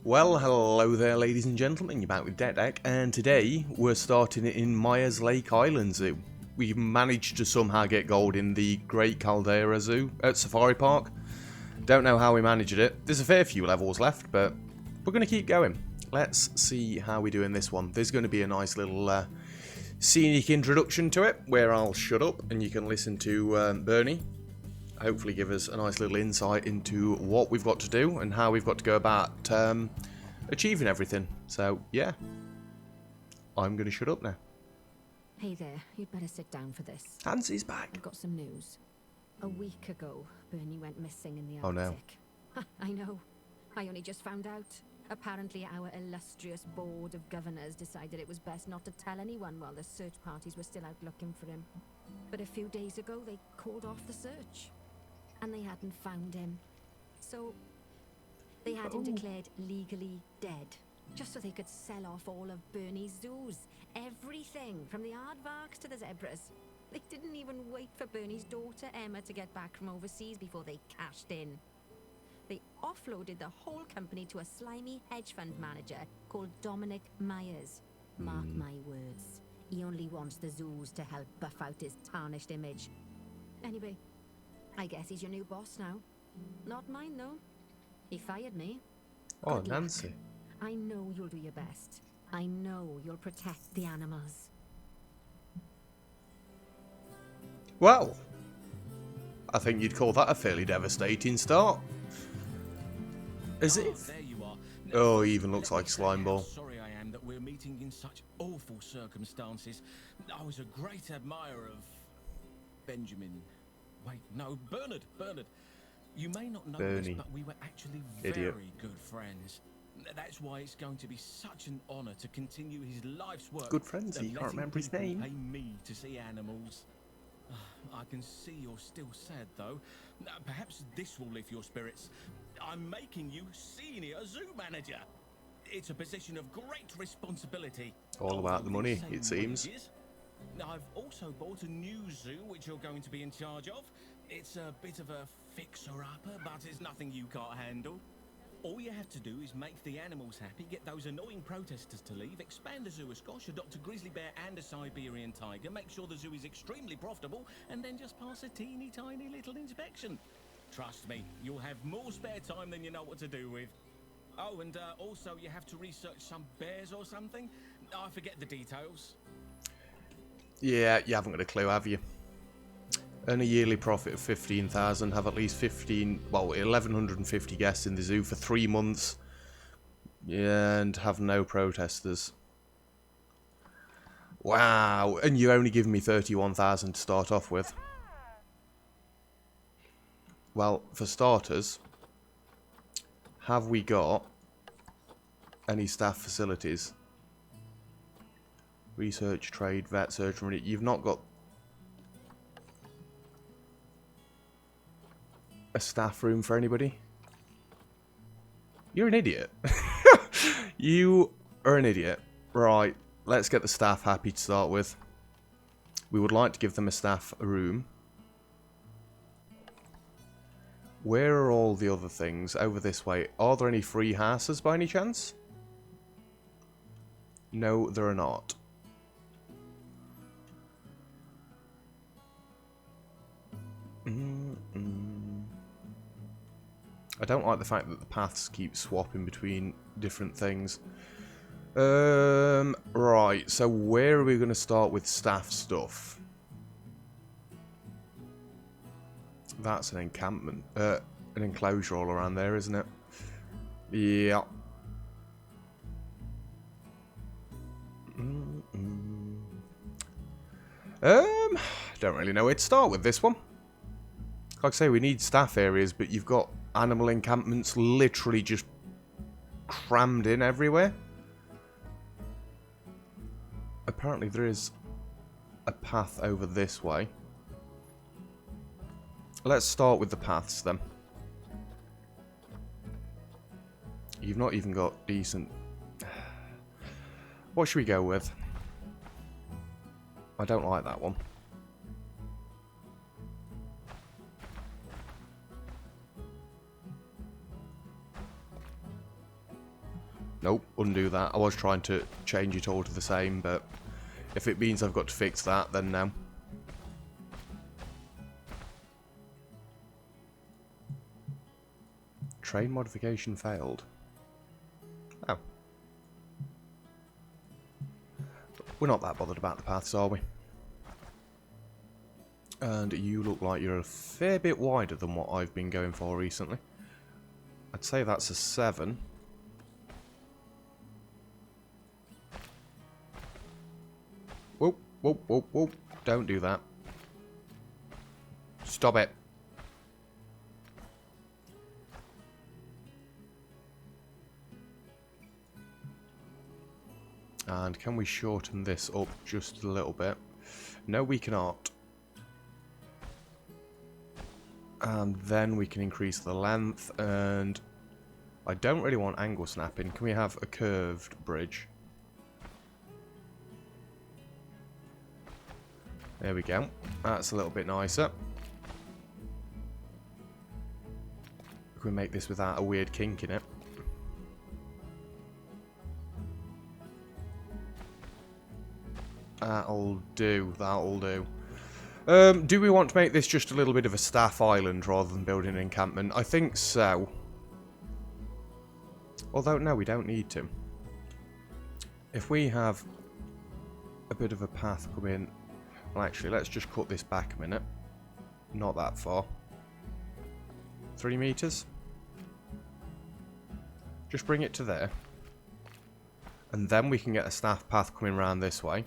Well, hello there, ladies and gentlemen. You're back with Deck, and today we're starting it in Myers Lake Islands. We managed to somehow get gold in the Great Caldera Zoo at Safari Park. Don't know how we managed it. There's a fair few levels left, but we're going to keep going. Let's see how we do in this one. There's going to be a nice little scenic introduction to it, where I'll shut up and you can listen to Bernie. Hopefully give us a nice little insight into what we've got to do and how we've got to go about achieving everything. So, yeah. I'm going to shut up now. Hey there, you'd better sit down for this. Hansy's back. I've got some news. A week ago, Bernie went missing in the Oh, no. Arctic. I know. I only just found out. Apparently our illustrious board of governors decided it was best not to tell anyone while the search parties were still out looking for him. But a few days ago, they called off the search. And they hadn't found him. So they had him declared legally dead, just so they could sell off all of Bernie's zoos. Everything, from the aardvarks to the zebras. They didn't even wait for Bernie's daughter Emma to get back from overseas before they cashed in. They offloaded the whole company to a slimy hedge fund manager called Dominic Myers. Mark my words, he only wants the zoos to help buff out his tarnished image. Anyway, I guess he's your new boss now. Not mine, though. He fired me. Oh, Good luck. Nancy. I know you'll do your best. I know you'll protect the animals. Well, I think you'd call that a fairly devastating start. Is it? There you are. Oh, he even looks like Slime Ball. Sorry I am that we're meeting in such awful circumstances. I was a great admirer of Benjamin. Wait, no, Bernard. You may not know this, but we were actually very good friends. That's why it's going to be such an honor to continue his life's work. Good friends, you can't remember his name. Pay me to see animals. I can see you're still sad, though. Perhaps this will lift your spirits. I'm making you senior zoo manager. It's a position of great responsibility. All about the money, it seems. I've also bought a new zoo which you're going to be in charge of. It's a bit of a fixer-upper, but it's nothing you can't handle. All you have to do is make the animals happy, get those annoying protesters to leave, expand the zoo a Scotch, adopt a grizzly bear and a Siberian tiger, make sure the zoo is extremely profitable, and then just pass a teeny tiny little inspection. Trust me, you'll have more spare time than you know what to do with. Oh, and also you have to research some bears or something. I forget the details. Yeah, you haven't got a clue, have you? Earn a yearly profit of 15,000, have at least 1,150 guests in the zoo for 3 months, and have no protesters. Wow, and you're only giving me 31,000 to start off with. Well, for starters, have we got any staff facilities? Research, trade, vet, surgery. You've not got a staff room for anybody? You're an idiot. You are an idiot. Right, let's get the staff happy to start with. We would like to give them a staff room. Where are all the other things? Over this way. Are there any free houses by any chance? No, there are not. I don't like the fact that the paths keep swapping between different things. Right, so where are we going to start with staff stuff? That's an encampment, an enclosure all around there, isn't it? Yeah. Don't really know where to start with this one. Like I say, we need staff areas, but you've got animal encampments literally just crammed in everywhere. Apparently there is a path over this way. Let's start with the paths then. You've not even got decent... What should we go with? I don't like that one. Nope, undo that. I was trying to change it all to the same, but if it means I've got to fix that, then no. Train modification failed. Oh. We're not that bothered about the paths, are we? And you look like you're a fair bit wider than what I've been going for recently. I'd say that's a 7. Whoop, whoop, whoop, whoop. Don't do that. Stop it. And can we shorten this up just a little bit? No, we cannot. And then we can increase the length, and I don't really want angle snapping. Can we have a curved bridge? There we go. That's a little bit nicer. Can we make this without a weird kink in it? That'll do, that'll do. Do we want to make this just a little bit of a staff island rather than building an encampment? I think so. Although, no, we don't need to. If we have a bit of a path come in... Well, actually, let's just cut this back a minute. Not that far. 3 meters? Just bring it to there. And then we can get a staff path coming around this way.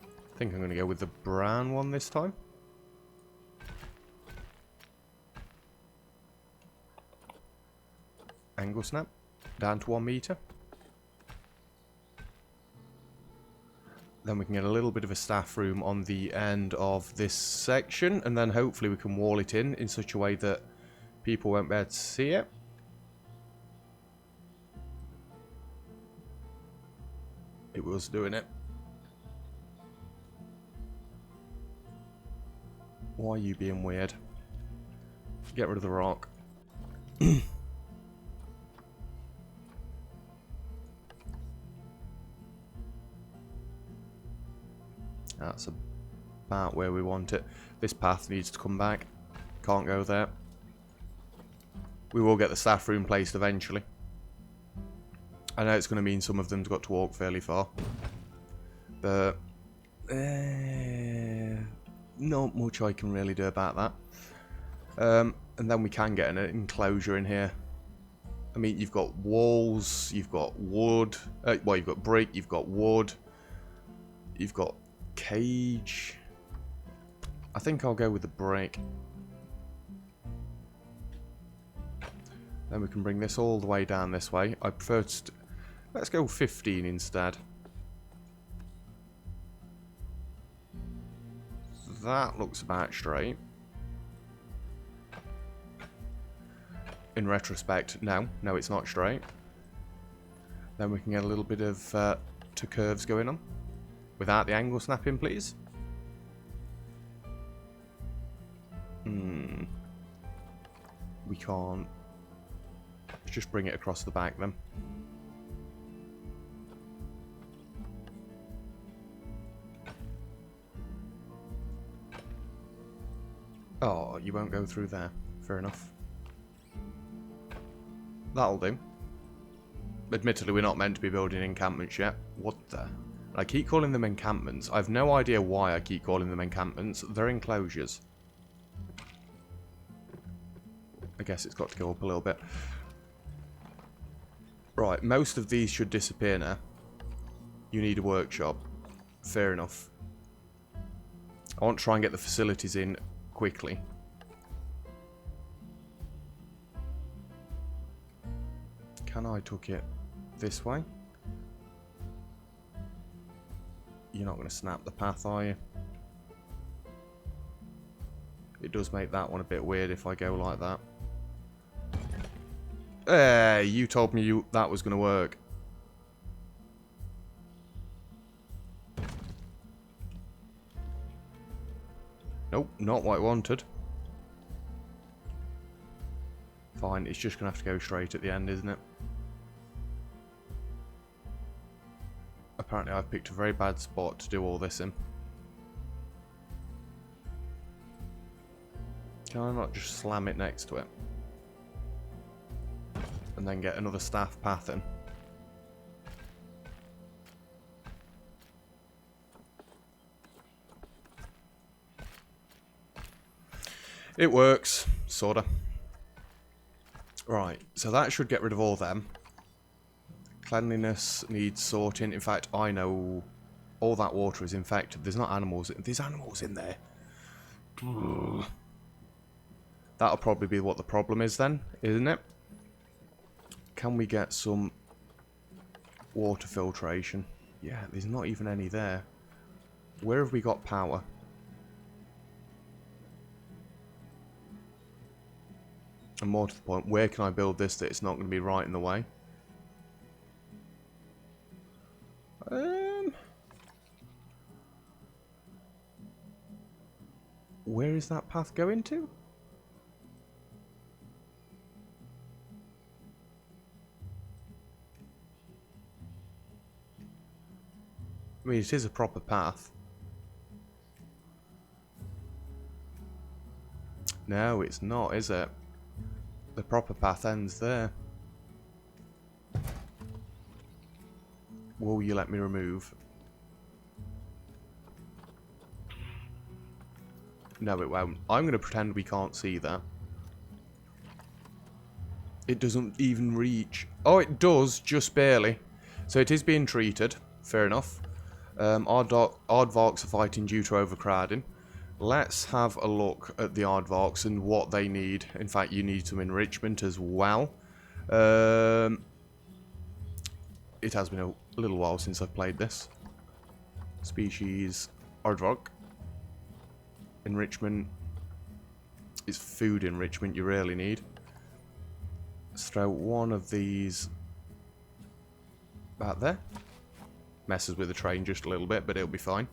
I think I'm going to go with the brown one this time. Angle snap. Down to 1 meter. Then we can get a little bit of a staff room on the end of this section. And then hopefully we can wall it in such a way that people won't be able to see it. It was doing it. Why are you being weird? Get rid of the rock. That's about where we want it. This path needs to come back. Can't go there. We will get the staff room placed eventually. I know it's going to mean some of them's got to walk fairly far. But... not much I can really do about that. And then we can get an enclosure in here. I mean, you've got walls, you've got wood. Well, you've got brick, you've got wood. You've got cage. I think I'll go with the brick. Then we can bring this all the way down this way. I prefer to... Let's go 15 instead. That looks about straight. In retrospect, no, it's not straight. Then we can get a little bit of to curves going on. Without the angle snapping, please. We can't. Let's just bring it across the back then. Oh, you won't go through there. Fair enough. That'll do. Admittedly, we're not meant to be building encampments yet. What the? I keep calling them encampments. I've no idea why I keep calling them encampments. They're enclosures. I guess it's got to go up a little bit. Right, most of these should disappear now. You need a workshop. Fair enough. I want to try and get the facilities in quickly. Can I tuck it this way? You're not going to snap the path, are you? It does make that one a bit weird if I go like that. Hey, you told me that was going to work. Nope, not what I wanted. Fine, it's just going to have to go straight at the end, isn't it? Apparently I've picked a very bad spot to do all this in. Can I not just slam it next to it? And then get another staff path in? It works, sorta. Right, so that should get rid of all them. Cleanliness needs sorting. In fact, I know all that water is infected. There's not animals. There's animals in there. That'll probably be what the problem is then, isn't it? Can we get some water filtration? Yeah, there's not even any there. Where have we got power? And more to the point, where can I build this that it's not going to be right in the way? Where is that path going to? I mean, it is a proper path. No, it's not, is it? The proper path ends there. Will you let me remove? No, it won't. I'm going to pretend we can't see that. It doesn't even reach. Oh, it does, just barely. So it is being treated. Fair enough. Aardvarks are fighting due to overcrowding. Let's have a look at the aardvarks and what they need. In fact, you need some enrichment as well. It has been a little while since I've played this. Species aardvark. Enrichment. It's food enrichment you really need. Let's throw one of these about there. Messes with the train just a little bit, but it'll be fine.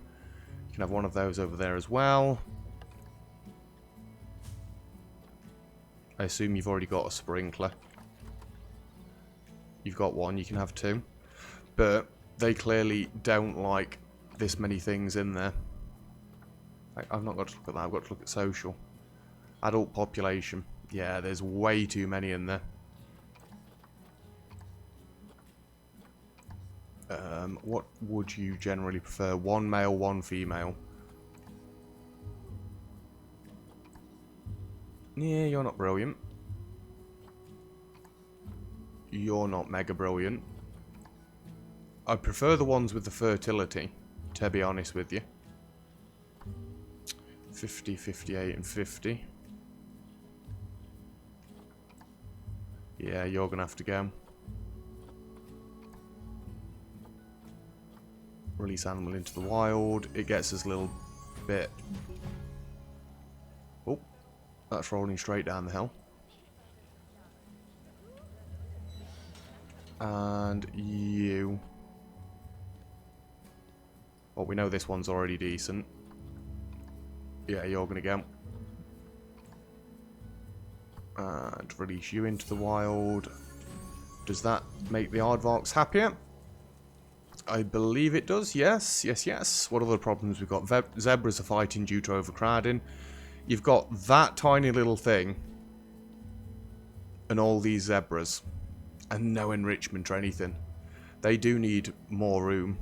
You can have one of those over there as well. I assume you've already got a sprinkler. You've got one, you can have two. But they clearly don't like this many things in there. I've not got to look at that, I've got to look at social. Adult population. Yeah, there's way too many in there. What would you generally prefer? One male, one female. Yeah, you're not brilliant. You're not mega brilliant. I prefer the ones with the fertility, to be honest with you. 50, 58, and 50. Yeah, you're going to have to go. Release animal into the wild. It gets us a little bit... Oh, that's rolling straight down the hill. And you... Well, we know this one's already decent. Yeah, you're going to go. And release you into the wild. Does that make the aardvarks happier? I believe it does, yes, yes, yes. What other problems we've got? Zebras are fighting due to overcrowding. You've got that tiny little thing. And all these zebras. And no enrichment or anything. They do need more room.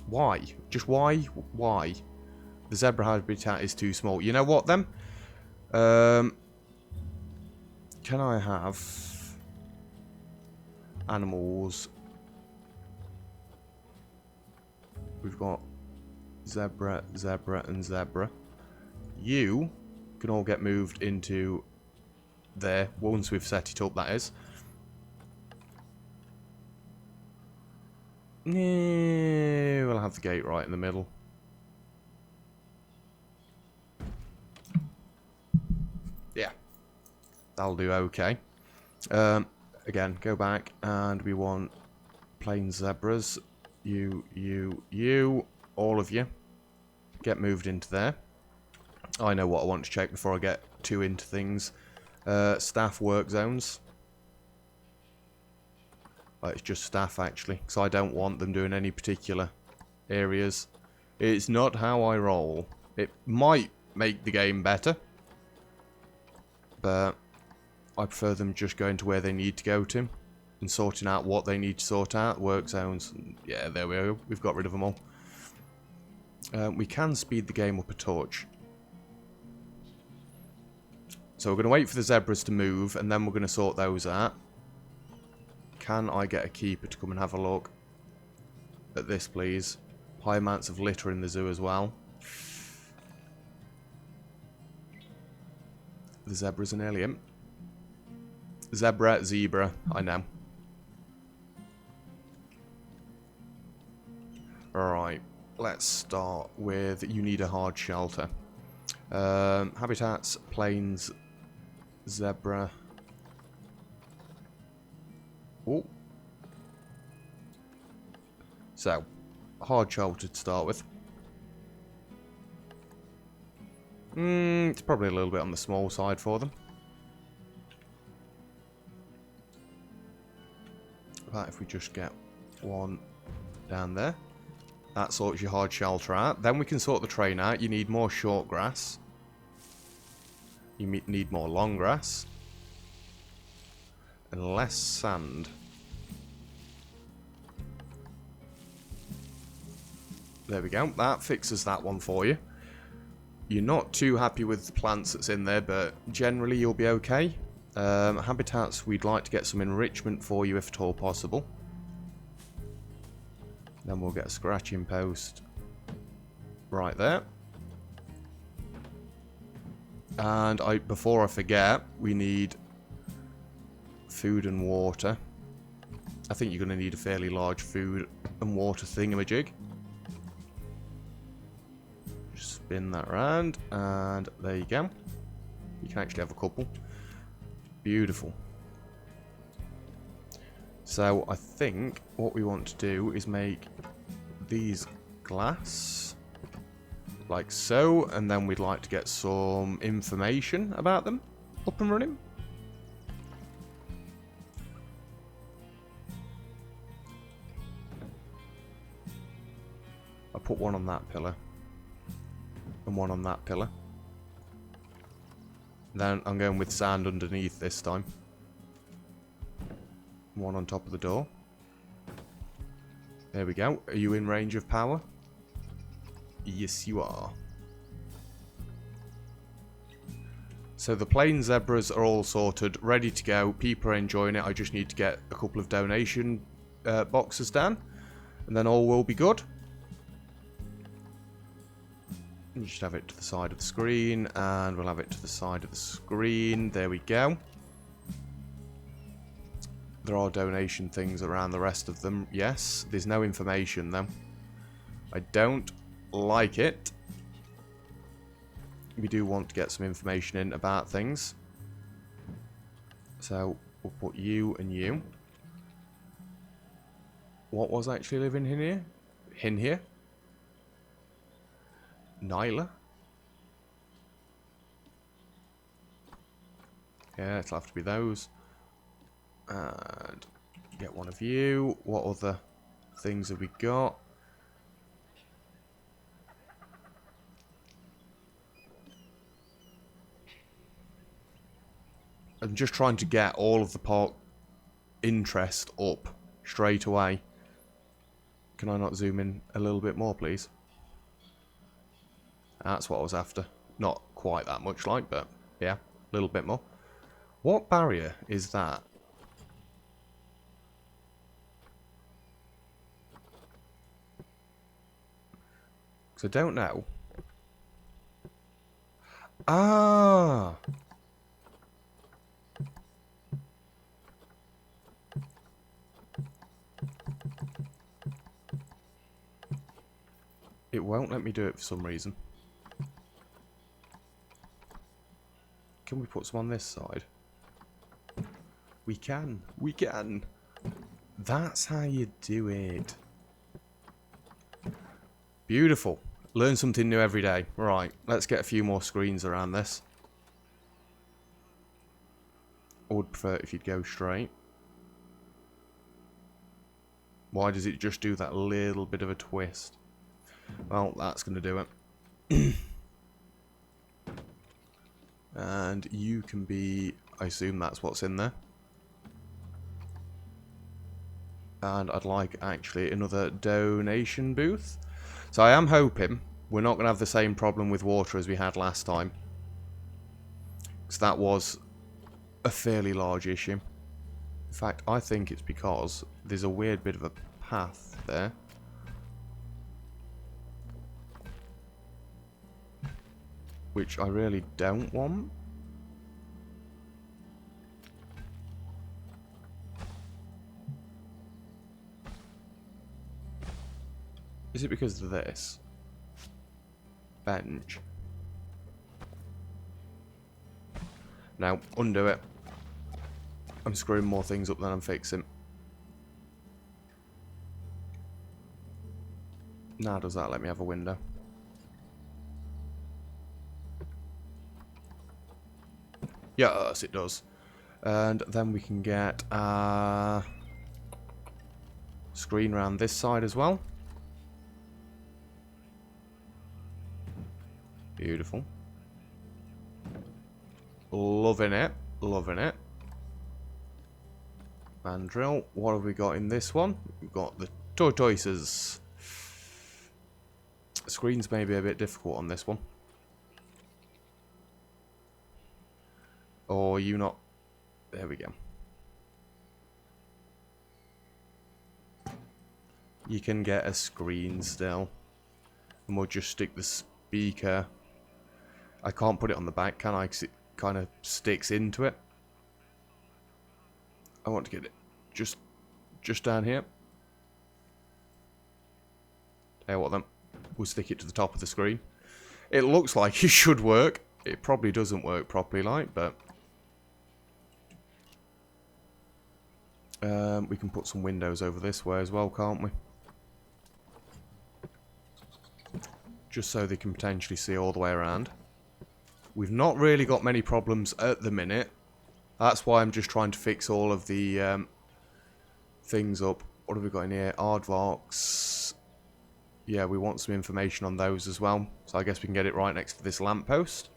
Why? Just why? Why? The zebra habitat is too small. You know what then? Can I have animals? We've got zebra, zebra, and zebra. You can all get moved into there once we've set it up, that is. Yeah, we'll have the gate right in the middle. Yeah, that'll do okay. Again, go back, and we want plain zebras. You, all of you, get moved into there. I know what I want to check before I get too into things. Staff work zones. It's just staff, actually, because I don't want them doing any particular areas. It's not how I roll. It might make the game better, but I prefer them just going to where they need to go to and sorting out what they need to sort out. Work zones. Yeah, there we go. We've got rid of them all. We can speed the game up a touch. So we're going to wait for the zebras to move, and then we're going to sort those out. Can I get a keeper to come and have a look at this, please? High amounts of litter in the zoo as well. The zebra's an alien. Zebra, I know. Alright, let's start with you need a hard shelter. Habitats, plains, zebra. Oh. So, hard shelter to start with. It's probably a little bit on the small side for them. But if we just get one down there, that sorts your hard shelter out. Then we can sort the train out. You need more short grass. You need more long grass. And less sand. There we go. That fixes that one for you. You're not too happy with the plants that's in there, but generally you'll be okay. Habitats, we'd like to get some enrichment for you if at all possible. Then we'll get a scratching post right there. And before I forget, we need food and water. I think you're going to need a fairly large food and water thingamajig. Just spin that around, and there you go. You can actually have a couple. Beautiful. So I think what we want to do is make these glass like so, and then we'd like to get some information about them up and running. I put one on that pillar and one on that pillar. Then I'm going with sand underneath this time. One on top of the door. There we go. Are you in range of power? Yes, you are. So the plain zebras are all sorted, ready to go. People are enjoying it. I just need to get a couple of donation boxes down, and then all will be good. You just have it to the side of the screen, and we'll have it to the side of the screen. There we go. There are donation things around the rest of them. Yes, there's no information though. I don't like it. We do want to get some information in about things. So we'll put you and you. What was actually living in here? In here? Nyla? Yeah, it'll have to be those. And get one of you. What other things have we got? I'm just trying to get all of the park interest up straight away. Can I not zoom in a little bit more, please? That's what I was after. Not quite that much like, but yeah, a little bit more. What barrier is that? Because I don't know. Ah! It won't let me do it for some reason. Can we put some on this side? We can. We can. That's how you do it. Beautiful. Learn something new every day. Right, let's get a few more screens around this. I would prefer if you'd go straight. Why does it just do that little bit of a twist? Well, that's going to do it. And you can be... I assume that's what's in there. And I'd like, actually, another donation booth. So I am hoping we're not going to have the same problem with water as we had last time. Because that was a fairly large issue. In fact, I think it's because there's a weird bit of a path there. Which I really don't want. Is it because of this? Bench. Now, undo it. I'm screwing more things up than I'm fixing. Now does that let me have a window? Yes, it does. And then we can get a screen around this side as well. Beautiful. Loving it. Loving it. Mandrill. What have we got in this one? We've got the tortoises. Screens may be a bit difficult on this one. Or you not... There we go. You can get a screen still. And we'll just stick the speaker... I can't put it on the back, can I? Because it kind of sticks into it. I want to get it just down here. Tell you what then, we'll stick it to the top of the screen. It looks like it should work. It probably doesn't work properly, like, but... we can put some windows over this way as well, can't we? Just so they can potentially see all the way around. We've not really got many problems at the minute. That's why I'm just trying to fix all of the things up. What have we got in here? Aardvarks. Yeah, we want some information on those as well. So I guess we can get it right next to this lamppost.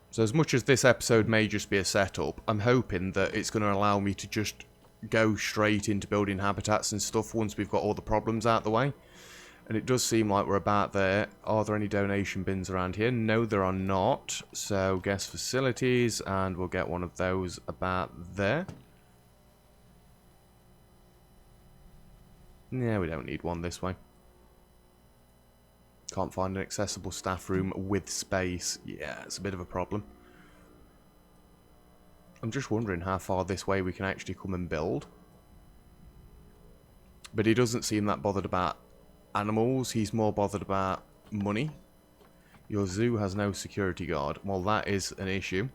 So as much as this episode may just be a setup, I'm hoping that it's going to allow me to just go straight into building habitats and stuff once we've got all the problems out the way. And it does seem like we're about there. Are there any donation bins around here? No, there are not. So guest facilities, and we'll get one of those about there. Yeah, we don't need one this way. Can't find an accessible staff room with space. Yeah, it's a bit of a problem. I'm just wondering how far this way we can actually come and build. But he doesn't seem that bothered about animals. He's more bothered about money. Your zoo has no security guard. Well, that is an issue.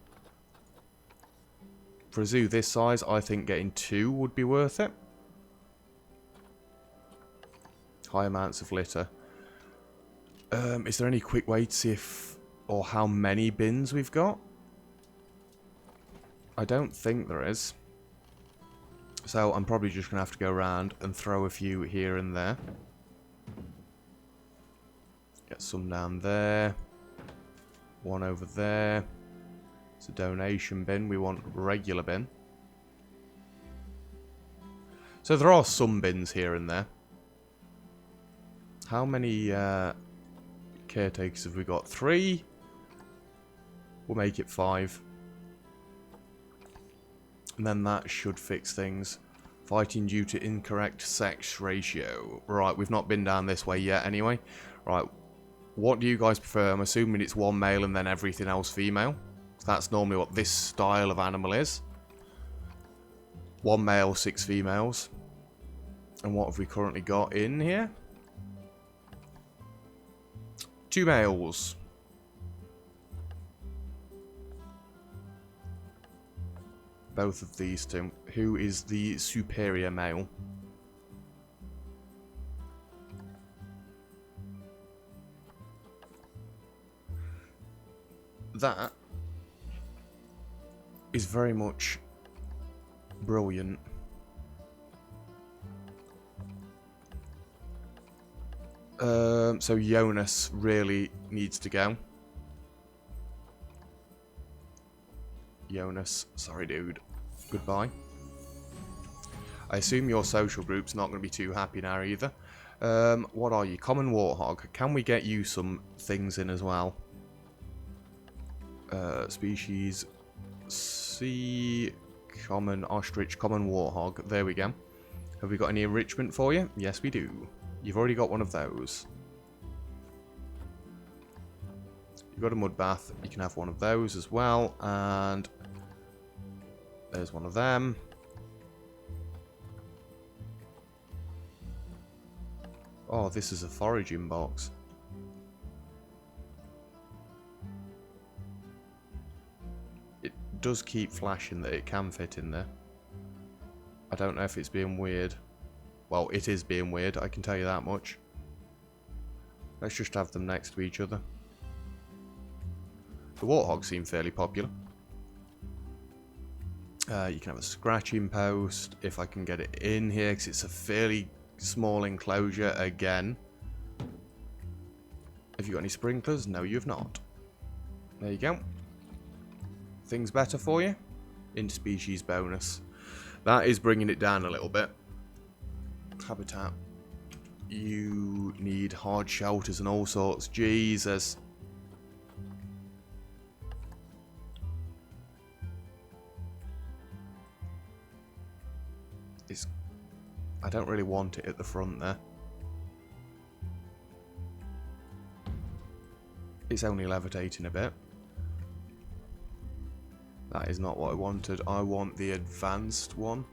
For a zoo this size, I think getting 2 would be worth it. High amounts of litter. Is there any quick way to see if or how many bins we've got? I don't think there is. So I'm probably just going to have to go around and throw a few here and there. Get some down there. One over there. It's a donation bin. We want regular bin. So there are some bins here and there. How many caretakers have we got? 3. We'll make it 5. And then that should fix things. Fighting due to incorrect sex ratio. Right, we've not been down this way yet anyway. Right, what do you guys prefer? I'm assuming it's 1 male and then everything else female. That's normally what this style of animal is. 1 male, 6 females. And what have we currently got in here? 2 males. Both of these two. Who is the superior male? That is very much brilliant. So Jonas really needs to go. Jonas, sorry dude. Goodbye. I assume your social group's not going to be too happy now either. What are you? Common Warthog. Can we get you some things in as well? Species C, Common Ostrich, Common Warthog. There we go. Have we got any enrichment for you? Yes, we do. You've already got one of those. You've got a mud bath. You can have one of those as well. And there's one of them. Oh, this is a foraging box. It does keep flashing that it can fit in there. I don't know if it's being weird. Well, it is being weird, I can tell you that much. Let's just have them next to each other. The Warthogs seem fairly popular. You can have a scratching post, if I can get it in here, because it's a fairly small enclosure again. Have you got any sprinklers? No, you've not. There you go. Things better for you? Interspecies bonus. That is bringing it down a little bit. Habitat. You need hard shelters and all sorts. Jesus. I don't really want it at the front there. It's only levitating a bit. That is not what I wanted. I want the advanced one.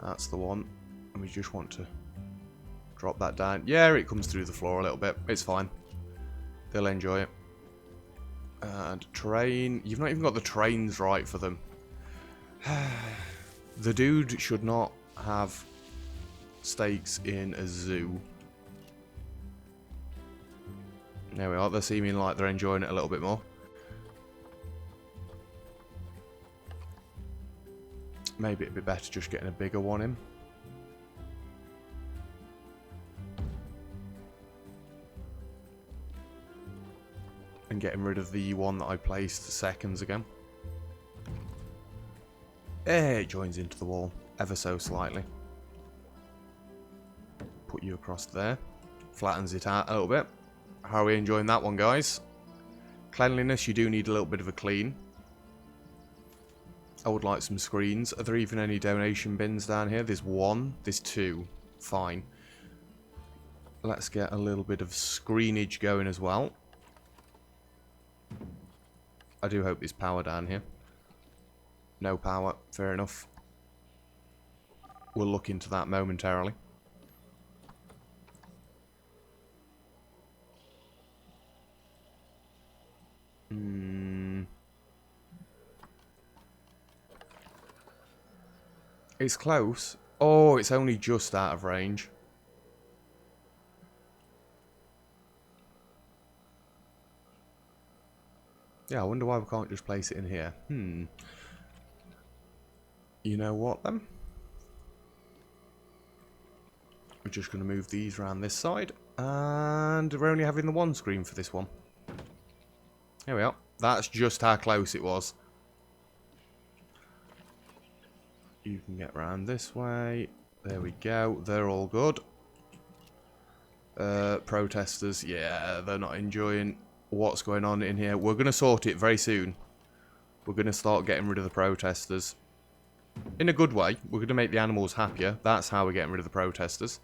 That's the one. And we just want to drop that down. Yeah, it comes through the floor a little bit. It's fine. They'll enjoy it. And terrain. You've not even got the terrains right for them. The dude should not have stakes in a zoo. There we are. They're seeming like they're enjoying it a little bit more. Maybe it'd be better just getting a bigger one in. And getting rid of the one that I placed seconds ago. It joins into the wall ever so slightly. Put you across there. Flattens it out a little bit. How are we enjoying that one, guys? Cleanliness, you do need a little bit of a clean. I would like some screens. Are there even any donation bins down here? There's one. There's two. Fine. Let's get a little bit of screenage going as well. I do hope there's power down here. No power. Fair enough. We'll look into that momentarily. It's close. Oh, it's only just out of range. Yeah, I wonder why we can't just place it in here. You know what, then? We're just going to move these around this side. And we're only having the one screen for this one. Here we are. That's just how close it was. You can get around this way. There we go. They're all good. Protesters, yeah, they're not enjoying what's going on in here. We're going to sort it very soon. We're going to start getting rid of the protesters. In a good way. We're going to make the animals happier. That's how we're getting rid of the protesters.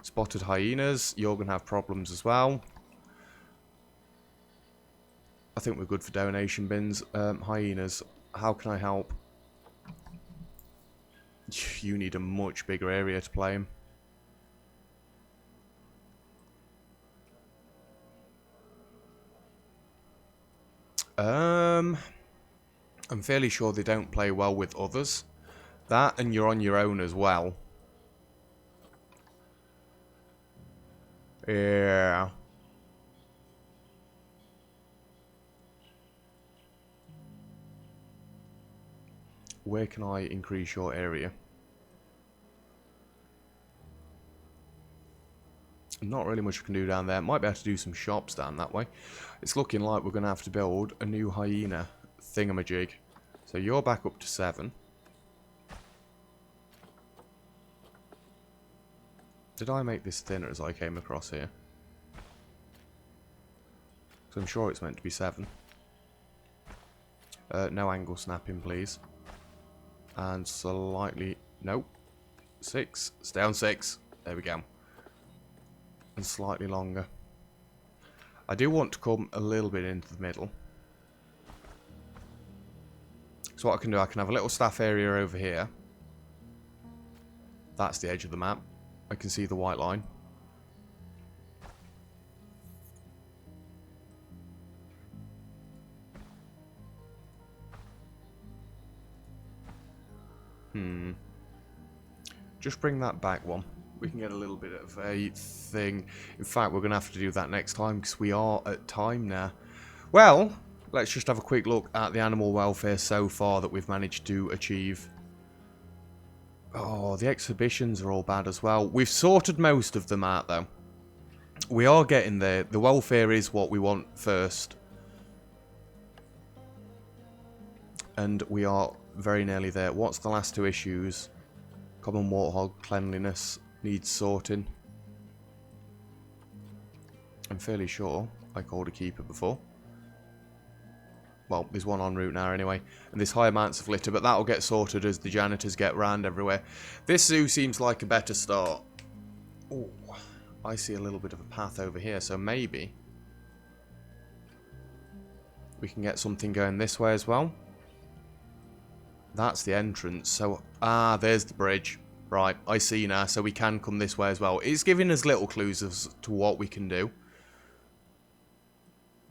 Spotted hyenas. You're going to have problems as well. I think we're good for donation bins. Hyenas. How can I help? You need a much bigger area to play in. I'm fairly sure they don't play well with others. That, and you're on your own as well. Yeah. Where can I increase your area? Not really much we can do down there. Might be able to do some shops down that way. It's looking like we're going to have to build a new hyena thingamajig. So you're back up to 7. Did I make this thinner as I came across here? So I'm sure it's meant to be 7. No angle snapping, please. And slightly... Nope. 6. Stay on 6. There we go. And slightly longer. I do want to come a little bit into the middle. So what I can do, I can have a little staff area over here. That's the edge of the map. I can see the white line. Just bring that back one. We can get a little bit of a thing. In fact, we're going to have to do that next time because we are at time now. Well, let's just have a quick look at the animal welfare so far that we've managed to achieve. Oh, the exhibitions are all bad as well. We've sorted most of them out, though. We are getting there. The welfare is what we want first. And we are very nearly there. What's the last 2 issues? Common warthog cleanliness needs sorting. I'm fairly sure I called a keeper before. Well, there's one en route now anyway. And there's high amounts of litter, but that'll get sorted as the janitors get round everywhere. This zoo seems like a better start. Oh, I see a little bit of a path over here, so maybe we can get something going this way as well. That's the entrance, so... Ah, there's the bridge. Right, I see now, so we can come this way as well. It's giving us little clues as to what we can do.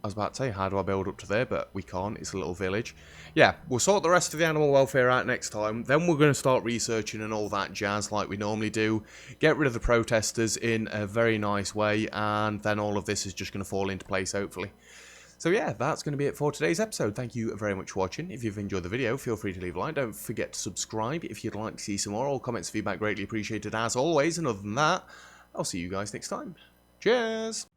I was about to say, how do I build up to there? But we can't, it's a little village. Yeah, we'll sort the rest of the animal welfare out next time. Then we're going to start researching and all that jazz like we normally do. Get rid of the protesters in a very nice way, and then all of this is just going to fall into place, hopefully. So yeah, that's going to be it for today's episode. Thank you very much for watching. If you've enjoyed the video, feel free to leave a like. Don't forget to subscribe if you'd like to see some more. All comments, feedback greatly appreciated as always. And other than that, I'll see you guys next time. Cheers!